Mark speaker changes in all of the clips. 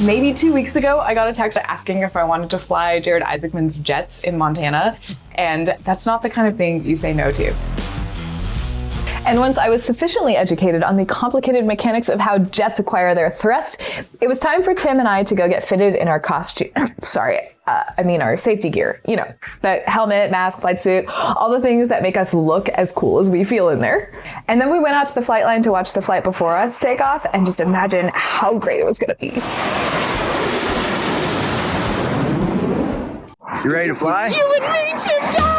Speaker 1: maybe 2 weeks ago, I got a text asking if I wanted to fly Jared Isaacman's jets in Montana. And that's not the kind of thing you say no to. And once I was sufficiently educated on the complicated mechanics of how jets acquire their thrust, it was time for Tim and I to go get fitted in our costume. Our safety gear. You know, the helmet, mask, flight suit, all the things that make us look as cool as we feel in there. And then we went out to the flight line to watch the flight before us take off and just imagine how great it was going to be.
Speaker 2: You ready to fly?
Speaker 1: You and me, Tim, Dad!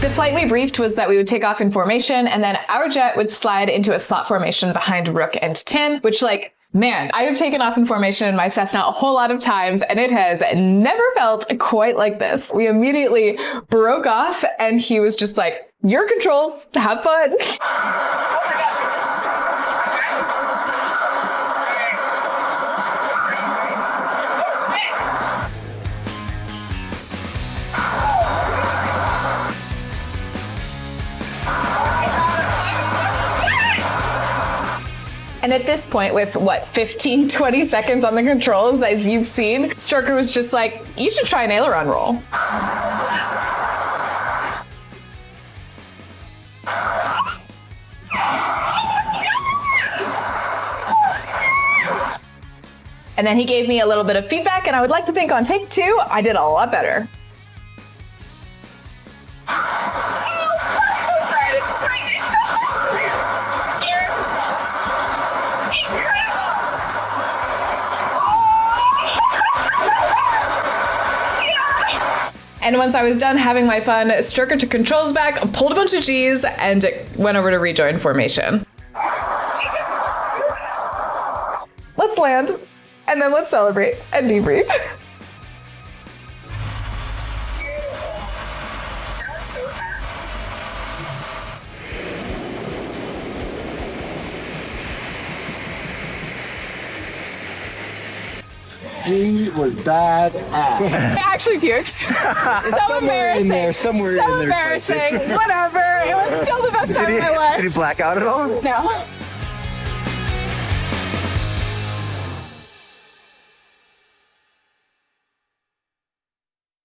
Speaker 1: The flight we briefed was that we would take off in formation and then our jet would slide into a slot formation behind Rook and Tim, which man, I have taken off in formation in my Cessna a whole lot of times and it has never felt quite like this. We immediately broke off and he was just like, your controls, have fun. And at this point, with 15, 20 seconds on the controls, as you've seen, Storker was just like, you should try an aileron roll. And then he gave me a little bit of feedback, and I would like to think on take 2, I did a lot better. And once I was done having my fun, Storker took controls back, pulled a bunch of G's, and went over to rejoin formation. Let's land, and then let's celebrate and debrief.
Speaker 3: She was bad ass.
Speaker 1: I actually puked. So embarrassing.
Speaker 3: Somewhere
Speaker 1: so
Speaker 3: in there.
Speaker 1: embarrassing. Whatever. It was still the best time of my life.
Speaker 2: Did you black out at all?
Speaker 1: No.